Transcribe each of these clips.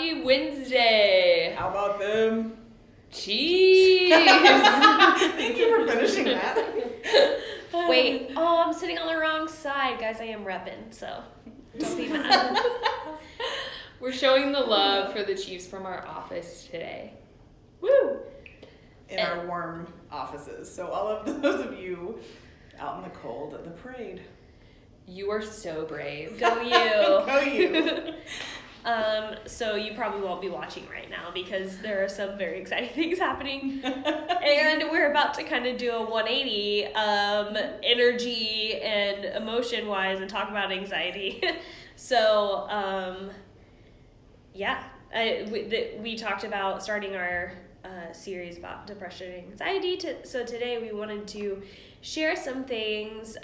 Happy Wednesday. How about them? Cheese. Thank you for finishing that. Wait, I'm sitting on the wrong side. Guys, I am repping, so don't be mad. We're showing the love for the Chiefs from our office today. Woo! In our warm offices. So all of those of you out in the cold at the parade. You are so brave. Go you. Go you. So you probably won't be watching right now because there are some very exciting things happening. And we're about to kind of do a 180 energy and emotion wise and talk about anxiety. So, we talked about starting our series about depression and anxiety. So today we wanted to share some things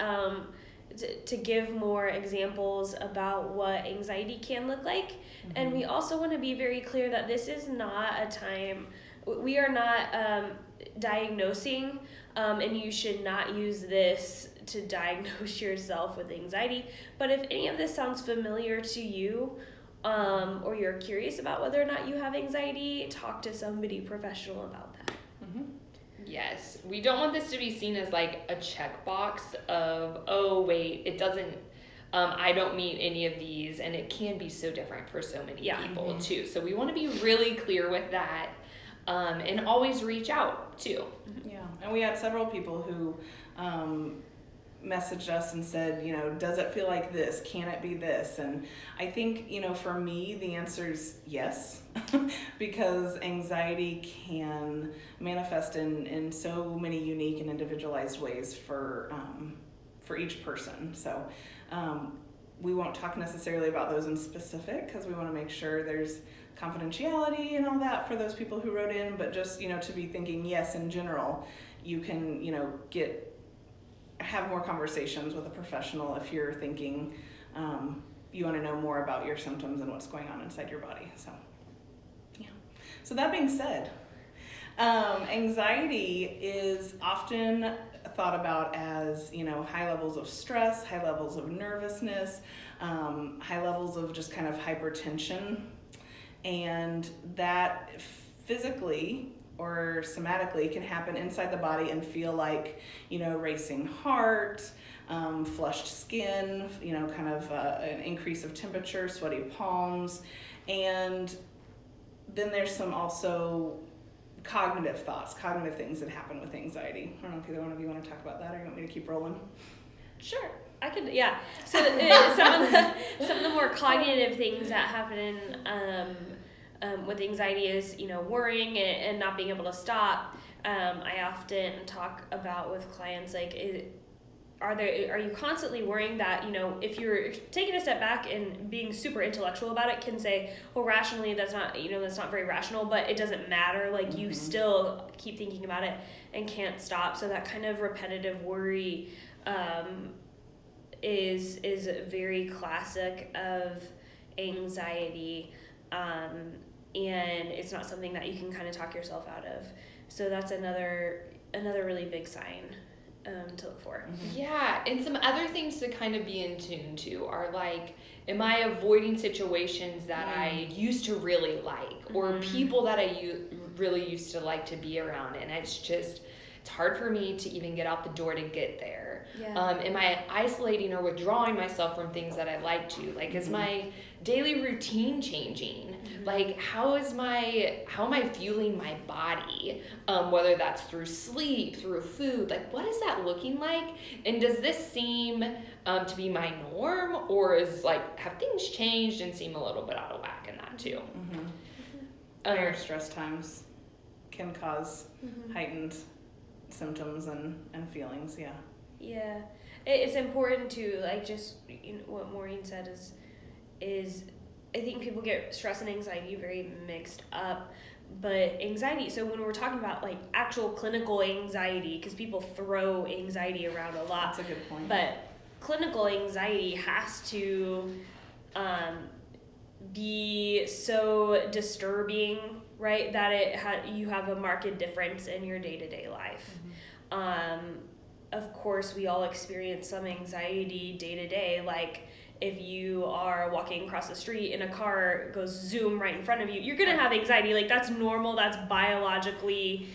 to give more examples about what anxiety can look like. Mm-hmm. And we also want to be very clear that this is not a time, we are not diagnosing, and you should not use this to diagnose yourself with anxiety. But if any of this sounds familiar to you, or you're curious about whether or not you have anxiety, talk to somebody professional about that. Mm-hmm. Yes, we don't want this to be seen as like a checkbox of, oh wait, it doesn't, I don't meet any of these, and it can be so different for so many people Mm-hmm. too. So we want to be really clear with that, and always reach out too. Yeah, and we had several people who messaged us and said, does it feel like this? Can it be this? And I think, for me, the answer is yes, because anxiety can manifest in so many unique and individualized ways for each person. So we won't talk necessarily about those in specific because we want to make sure there's confidentiality and all that for those people who wrote in, but just, to be thinking, yes, in general, you can, have more conversations with a professional if you're thinking you want to know more about your symptoms and what's going on inside your body. So, yeah. So that being said, anxiety is often thought about as, high levels of stress, high levels of nervousness, high levels of just kind of hypertension, and that physically or somatically can happen inside the body and feel like, racing heart, flushed skin, kind of an increase of temperature, sweaty palms. And then there's some also cognitive things that happen with anxiety. I don't know if either one of you want to talk about that or you want me to keep rolling? Sure, I could, yeah. So some of the more cognitive things that happen with anxiety is, worrying and not being able to stop. I often talk about with clients, like, are you constantly worrying that, if you're taking a step back and being super intellectual about it, can say, well, rationally, that's not very rational, but it doesn't matter. Like, you still keep thinking about it and can't stop. So that kind of repetitive worry is very classic of anxiety. And it's not something that you can kind of talk yourself out of. So that's another really big sign to look for. Mm-hmm. Yeah, and some other things to kind of be in tune to are like, am I avoiding situations that I used to really like, or people that I really used to like to be around, and it's hard for me to even get out the door to get there. Yeah. Am I isolating or withdrawing myself from things that I like to? Like, is my daily routine changing? Like, how am I fueling my body? Whether that's through sleep, through food, like, what is that looking like? And does this seem to be my norm, or have things changed and seem a little bit out of whack in that too? Higher stress times can cause heightened symptoms and feelings. Yeah, it's important to, like, just what Maureen said is I think people get stress and anxiety very mixed up, but anxiety, so when we're talking about like actual clinical anxiety, because people throw anxiety around a lot. That's a good point. But clinical anxiety has to be so disturbing, right, that you have a marked difference in your day-to-day life. Of course, we all experience some anxiety day to day, like if you are walking across the street and a car goes zoom right in front of you, you're gonna have anxiety. Like, that's normal, that's biologically,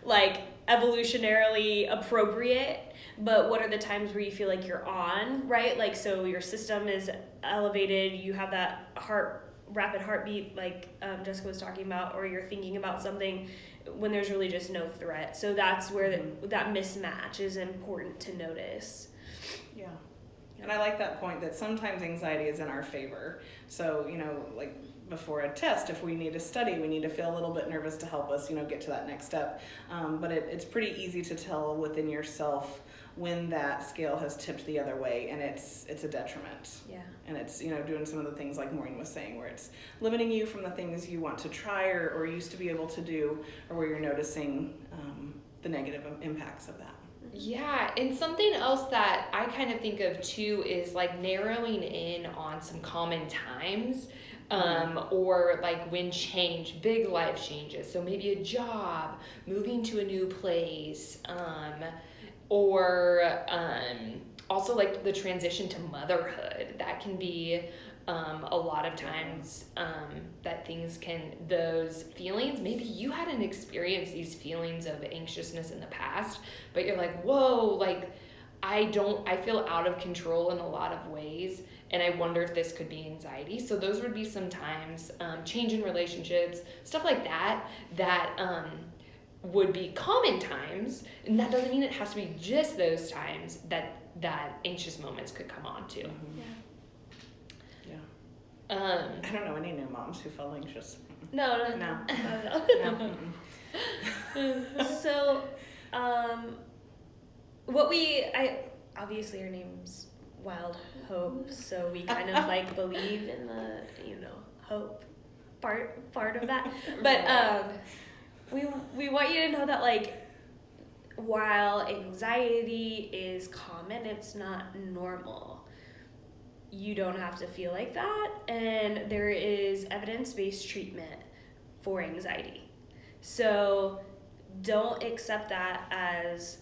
like, evolutionarily appropriate. But what are the times where you feel like you're on, right? Like, so your system is elevated, you have that rapid heartbeat, like Jessica was talking about, or you're thinking about something when there's really just no threat. So that's where that mismatch is important to notice. Yeah. And I like that point that sometimes anxiety is in our favor. So, like before a test, if we need to study, we need to feel a little bit nervous to help us, get to that next step. But it's pretty easy to tell within yourself when that scale has tipped the other way, and it's a detriment. Yeah. And it's, doing some of the things like Maureen was saying, where it's limiting you from the things you want to try or used to be able to do, or where you're noticing the negative impacts of that. Yeah, and something else that I kind of think of too is like narrowing in on some common times, or like when big life changes. So maybe a job, moving to a new place, or also like the transition to motherhood. That can be a lot of times those feelings, maybe you hadn't experienced these feelings of anxiousness in the past, but you're like, whoa, like I feel out of control in a lot of ways, and I wonder if this could be anxiety. So those would be some times, change in relationships, stuff like that would be common times, and that doesn't mean it has to be just those times that anxious moments could come on to. Mm-hmm. Yeah. I don't know any new moms who felt anxious. No. No. So, obviously our name's Wild Hope, so we kind of like believe in the, hope part of that. But we want you to know that, like, while anxiety is common, it's not normal. You don't have to feel like that, and there is evidence-based treatment for anxiety. So don't accept that as,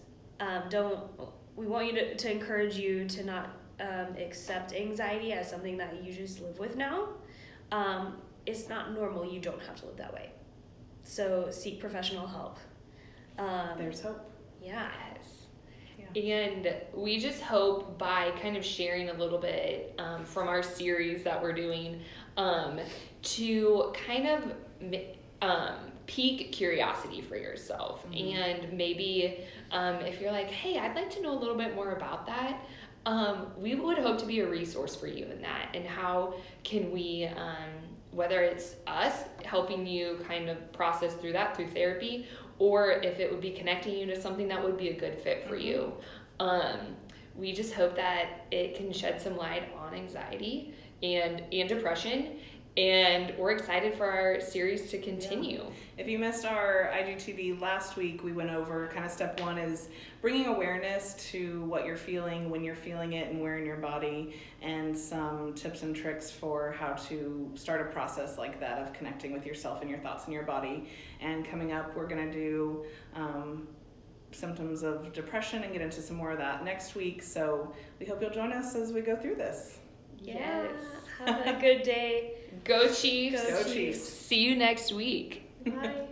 we want you to encourage you to not accept anxiety as something that you just live with now. It's not normal, you don't have to live that way. So seek professional help. There's hope. Yeah. And we just hope by kind of sharing a little bit from our series that we're doing to kind of pique curiosity for yourself. Mm-hmm. And maybe if you're like, hey, I'd like to know a little bit more about that, we would hope to be a resource for you in that. And how can we, whether it's us helping you kind of process through that through therapy, or if it would be connecting you to something that would be a good fit for you. We just hope that it can shed some light on anxiety and depression, and we're excited for our series to continue. Yeah. If you missed our IGTV last week, we went over kind of step 1 is bringing awareness to what you're feeling, when you're feeling it, and where in your body, and some tips and tricks for how to start a process like that of connecting with yourself and your thoughts and your body. And coming up, we're going to do symptoms of depression and get into some more of that next week. So we hope you'll join us as we go through this. Yes. Have a good day. Go Chiefs. Go Chiefs. See you next week. Bye.